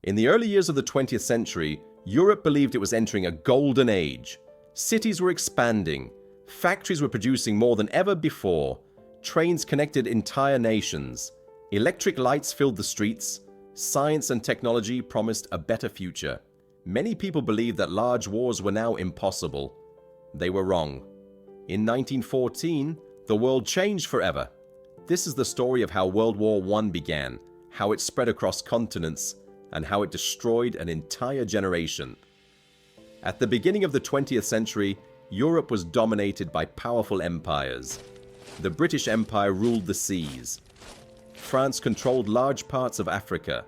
In the early years of the 20th century, Europe believed it was entering a golden age. Cities were expanding, factories were producing more than ever before, trains connected entire nations, electric lights filled the streets, science and technology promised a better future. Many people believed that large wars were now impossible. They were wrong. In 1914, the world changed forever. This is the story of how World War I began, how it spread across continents, and how it destroyed an entire generation. At the beginning of the 20th century, Europe was dominated by powerful empires. The British Empire ruled the seas. France controlled large parts of Africa.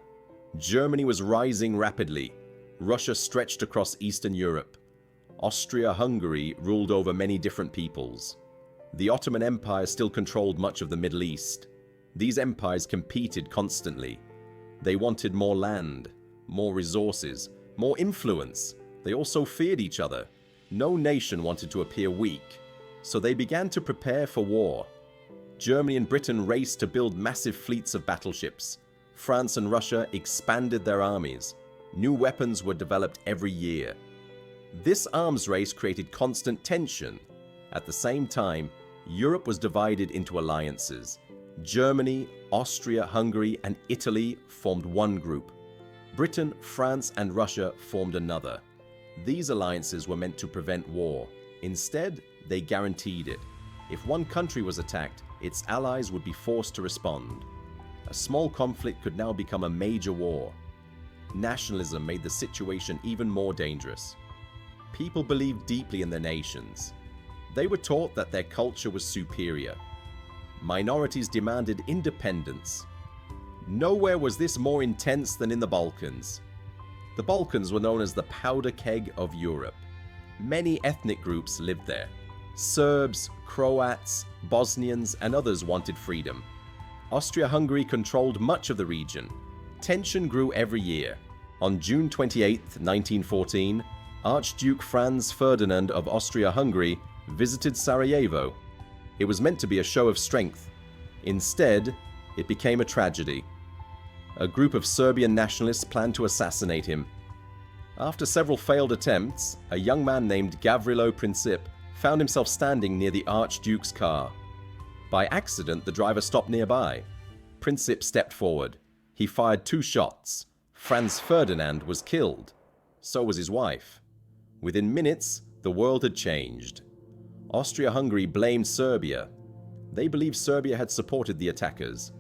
Germany was rising rapidly. Russia stretched across Eastern Europe. Austria-Hungary ruled over many different peoples. The Ottoman Empire still controlled much of the Middle East. These empires competed constantly. They wanted more land, more resources, more influence. They also feared each other. No nation wanted to appear weak, so they began to prepare for war. Germany and Britain raced to build massive fleets of battleships. France and Russia expanded their armies. New weapons were developed every year. This arms race created constant tension. At the same time, Europe was divided into alliances. Germany, Austria, Hungary, and Italy formed one group. Britain, France, and Russia formed another. These alliances were meant to prevent war. Instead, they guaranteed it. If one country was attacked, its allies would be forced to respond. A small conflict could now become a major war. Nationalism made the situation even more dangerous. People believed deeply in their nations. They were taught that their culture was superior. Minorities demanded independence. Nowhere was this more intense than in the Balkans. The Balkans were known as the powder keg of Europe. Many ethnic groups lived there. Serbs, Croats, Bosnians, and others wanted freedom. Austria-Hungary controlled much of the region. Tension grew every year. On June 28, 1914, Archduke Franz Ferdinand of Austria-Hungary visited Sarajevo. It was meant to be a show of strength. Instead, it became a tragedy. A group of Serbian nationalists planned to assassinate him. After several failed attempts, a young man named Gavrilo Princip found himself standing near the Archduke's car. By accident, the driver stopped nearby. Princip stepped forward. He fired 2 shots. Franz Ferdinand was killed. So was his wife. Within minutes, the world had changed. Austria-Hungary blamed Serbia. They believed Serbia had supported the attackers.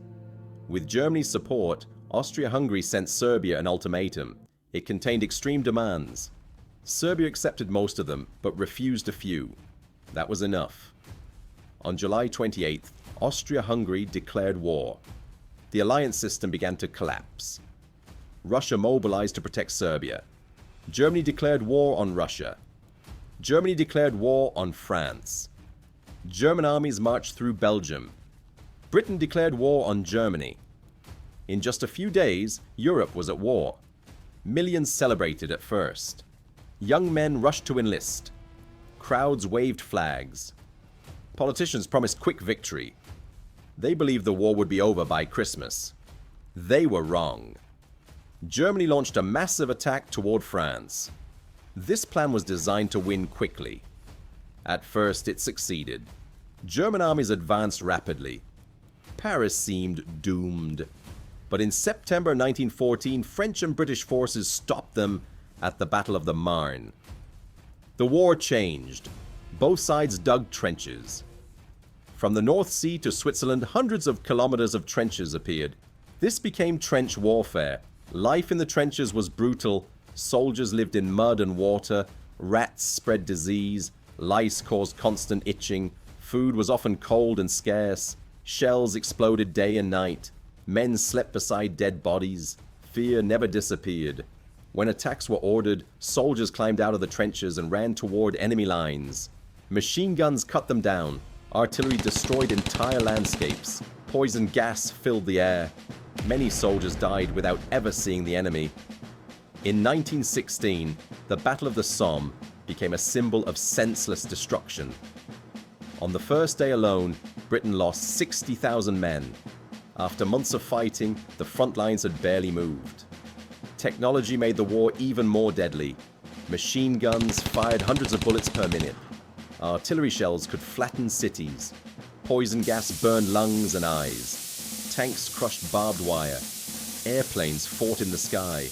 With Germany's support, Austria-Hungary sent Serbia an ultimatum. It contained extreme demands. Serbia accepted most of them, but refused a few. That was enough. On July 28th, Austria-Hungary declared war. The alliance system began to collapse. Russia mobilized to protect Serbia. Germany declared war on Russia. Germany declared war on France. German armies marched through Belgium. Britain declared war on Germany. In just a few days, Europe was at war. Millions celebrated at first. Young men rushed to enlist. Crowds waved flags. Politicians promised quick victory. They believed the war would be over by Christmas. They were wrong. Germany launched a massive attack toward France. This plan was designed to win quickly. At first, it succeeded. German armies advanced rapidly. Paris seemed doomed. But in September 1914, French and British forces stopped them at the Battle of the Marne. The war changed. Both sides dug trenches. From the North Sea to Switzerland, hundreds of kilometers of trenches appeared. This became trench warfare. Life in the trenches was brutal. Soldiers lived in mud and water. Rats spread disease. Lice caused constant itching. Food was often cold and scarce. Shells exploded day and night. Men slept beside dead bodies. Fear never disappeared. When attacks were ordered, soldiers climbed out of the trenches and ran toward enemy lines. Machine guns cut them down. Artillery destroyed entire landscapes. Poison gas filled the air. Many soldiers died without ever seeing the enemy. In 1916, the Battle of the Somme became a symbol of senseless destruction. On the first day alone, Britain lost 60,000 men. After months of fighting, the front lines had barely moved. Technology made the war even more deadly. Machine guns fired hundreds of bullets per minute. Artillery shells could flatten cities. Poison gas burned lungs and eyes. Tanks crushed barbed wire. Airplanes fought in the sky.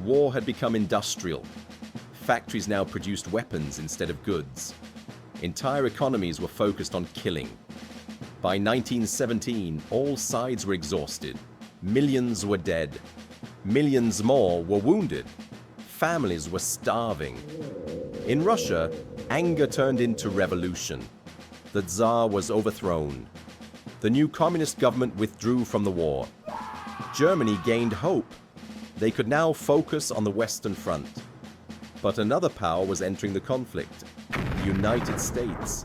War had become industrial. Factories now produced weapons instead of goods. Entire economies were focused on killing. By 1917, all sides were exhausted. Millions were dead. Millions more were wounded. Families were starving. In Russia, anger turned into revolution. The Tsar was overthrown. The new communist government withdrew from the war. Germany gained hope. They could now focus on the Western Front. But another power was entering the conflict, the United States.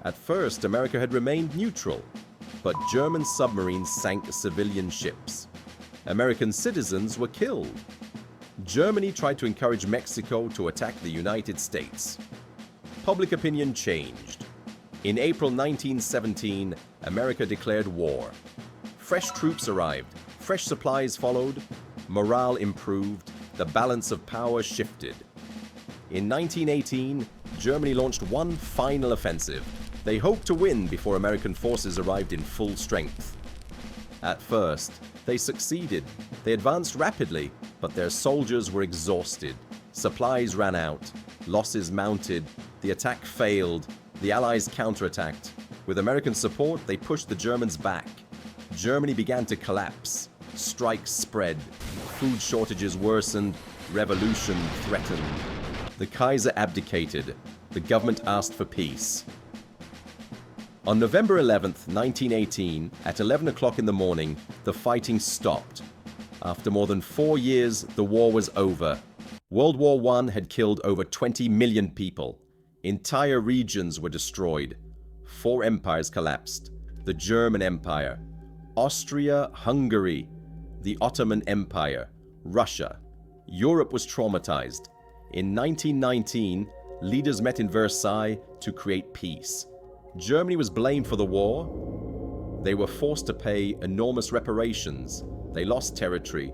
At first, America had remained neutral, but German submarines sank civilian ships. American citizens were killed. Germany tried to encourage Mexico to attack the United States. Public opinion changed. In April 1917, America declared war. Fresh troops arrived, fresh supplies followed, morale improved, the balance of power shifted. In 1918, Germany launched one final offensive. They hoped to win before American forces arrived in full strength. At first, they succeeded. They advanced rapidly, but their soldiers were exhausted. Supplies ran out. Losses mounted. The attack failed. The Allies counterattacked. With American support, they pushed the Germans back. Germany began to collapse. Strikes spread. Food shortages worsened. Revolution threatened. The Kaiser abdicated. The government asked for peace. On November 11, 1918, at 11 o'clock in the morning, the fighting stopped. After more than 4 years, the war was over. World War I had killed over 20 million people. Entire regions were destroyed. 4 empires collapsed. The German Empire, Austria-Hungary, the Ottoman Empire, Russia. Europe was traumatized. In 1919, leaders met in Versailles to create peace. Germany was blamed for the war. They were forced to pay enormous reparations. They lost territory.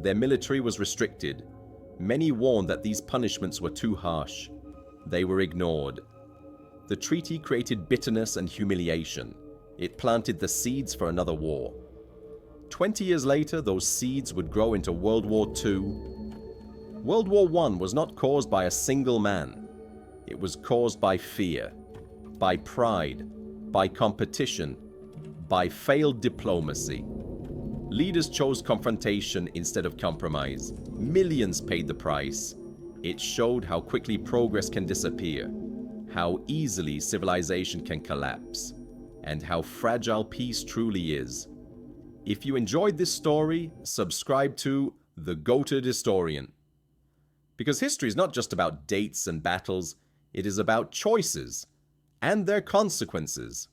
Their military was restricted. Many warned that these punishments were too harsh. They were ignored. The treaty created bitterness and humiliation. It planted the seeds for another war. 20 years later, those seeds would grow into World War II. World War I was not caused by a single man. It was caused by fear, by pride, by competition, by failed diplomacy. Leaders chose confrontation instead of compromise. Millions paid the price. It showed how quickly progress can disappear, how easily civilization can collapse, and how fragile peace truly is. If you enjoyed this story, subscribe to The Goated Historian. Because history is not just about dates and battles, it is about choices and their consequences.